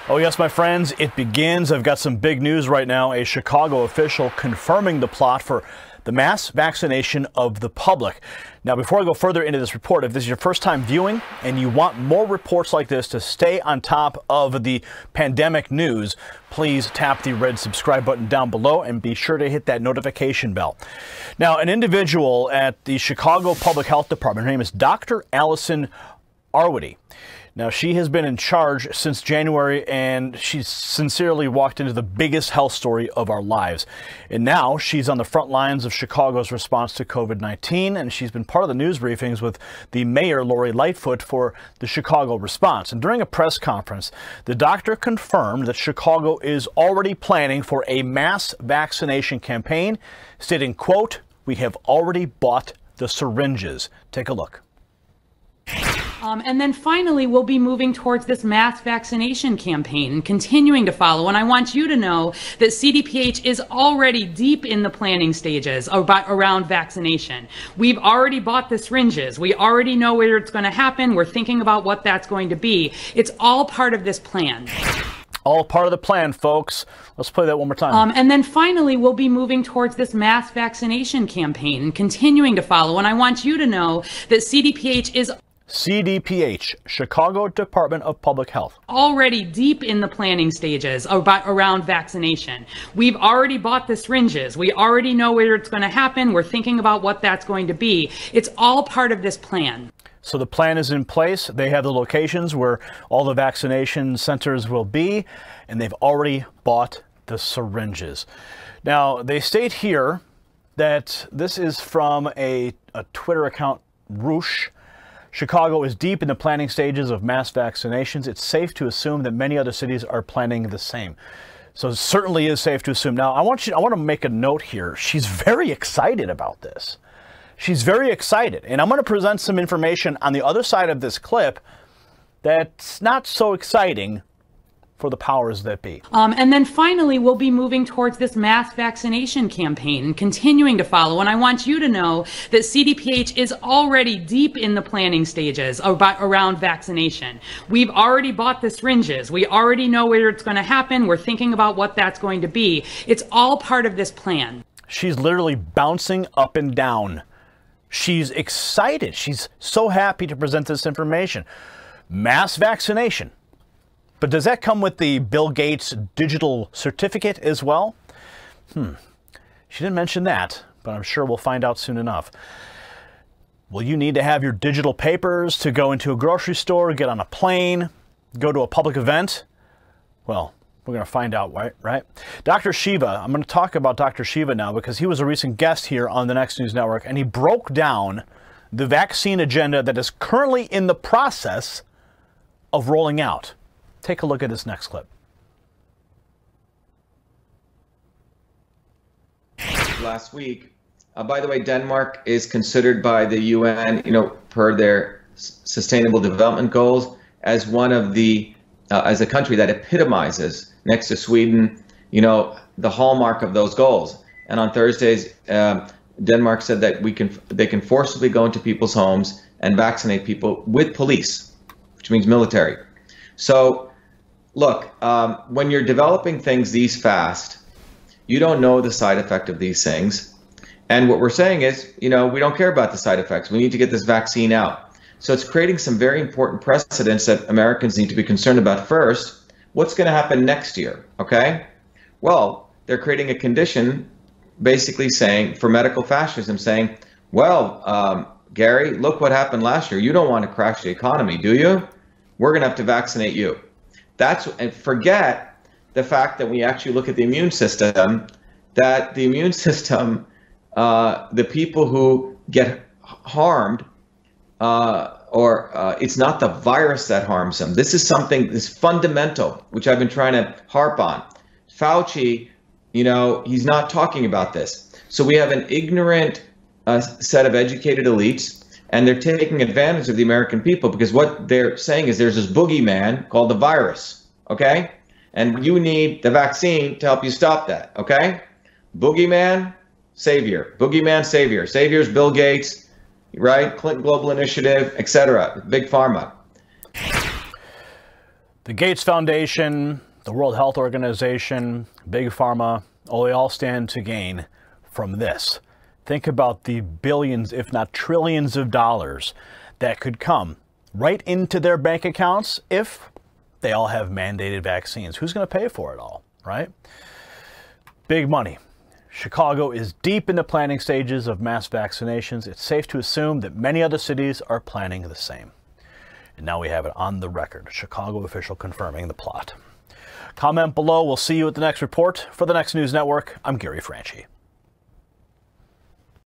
Oh yes, my friends, it begins. I've got some big news right now. A Chicago official confirming the plot for the mass vaccination of the public. Now, before I go further into this report, if this is your first time viewing and you want more reports like this to stay on top of the pandemic news, please tap the red subscribe button down below and be sure to hit that notification bell. Now, an individual at the Chicago Public Health Department, her name is Dr. Allison Arwady. Now, she has been in charge since January, and she's sincerely walked into the biggest health story of our lives. And now she's on the front lines of Chicago's response to COVID-19, and she's been part of the news briefings with the mayor, Lori Lightfoot, for the Chicago response. And during a press conference, the doctor confirmed that Chicago is already planning for a mass vaccination campaign, stating, quote, "We have already bought the syringes." Take a look. And then finally, we'll be moving towards this mass vaccination campaign and continuing to follow. And I want you to know that CDPH is already deep in the planning stages around vaccination. We've already bought the syringes. We already know where it's going to happen. We're thinking about what that's going to be. It's all part of this plan. All part of the plan, folks. Let's play that one more time. And then finally, we'll be moving towards this mass vaccination campaign and continuing to follow. And I want you to know that CDPH is CDPH, Chicago Department of Public Health, already deep in the planning stages around vaccination. We've already bought the syringes. We already know where it's going to happen. We're thinking about what that's going to be. It's all part of this plan. So the plan is in place. They have the locations where all the vaccination centers will be, and they've already bought the syringes. Now, they state here that this is from a Twitter account, Roosh. Chicago is deep in the planning stages of mass vaccinations. It's safe to assume that many other cities are planning the same. So it certainly is safe to assume. Now, I want to make a note here. She's very excited about this. She's very excited. And I'm going to present some information on the other side of this clip that's not so exciting for the powers that be. And then finally, we'll be moving towards this mass vaccination campaign and continuing to follow. And I want you to know that CDPH is already deep in the planning stages around vaccination. We've already bought the syringes. We already know where it's going to happen. We're thinking about what that's going to be. It's all part of this plan. She's literally bouncing up and down. She's excited. She's so happy to present this information. Mass vaccination. But does that come with the Bill Gates digital certificate as well? She didn't mention that, but I'm sure we'll find out soon enough. Will you need to have your digital papers to go into a grocery store, get on a plane, go to a public event? Well, we're going to find out, right? Dr. Shiva, I'm going to talk about Dr. Shiva now because he was a recent guest here on the Next News Network, and he broke down the vaccine agenda that is currently in the process of rolling out. Take a look at this next clip. Last week, by the way, Denmark is considered by the UN, per their Sustainable Development Goals, as one of the, as a country that epitomizes, next to Sweden, the hallmark of those goals. And on Thursdays, Denmark said that they can forcibly go into people's homes and vaccinate people with police, which means military. So, look, when you're developing things these fast, you don't know the side effect of these things. And what we're saying is, we don't care about the side effects. We need to get this vaccine out. So it's creating some very important precedents that Americans need to be concerned about. First, what's going to happen next year, okay? Well, they're creating a condition basically saying, for medical fascism, saying, well, Gary, look what happened last year. You don't want to crash the economy, do you? We're going to have to vaccinate you. And forget the fact that we actually look at the immune system, that the immune system, the people who get harmed, it's not the virus that harms them. This is something, this fundamental, which I've been trying to harp on. Fauci, he's not talking about this. So we have an ignorant set of educated elites, and they're taking advantage of the American people because what they're saying is there's this boogeyman called the virus, okay? And you need the vaccine to help you stop that, okay? Boogeyman, savior. Boogeyman, savior. Savior's Bill Gates, right? Clinton Global Initiative, etc. Big Pharma. The Gates Foundation, the World Health Organization, Big Pharma, oh, they all stand to gain from this. Think about the billions, if not trillions of dollars that could come right into their bank accounts if they all have mandated vaccines. Who's going to pay for it all, right? Big money. Chicago is deep in the planning stages of mass vaccinations. It's safe to assume that many other cities are planning the same. And now we have it on the record. Chicago official confirming the plot. Comment below. We'll see you at the next report. For the Next News Network, I'm Gary Franchi.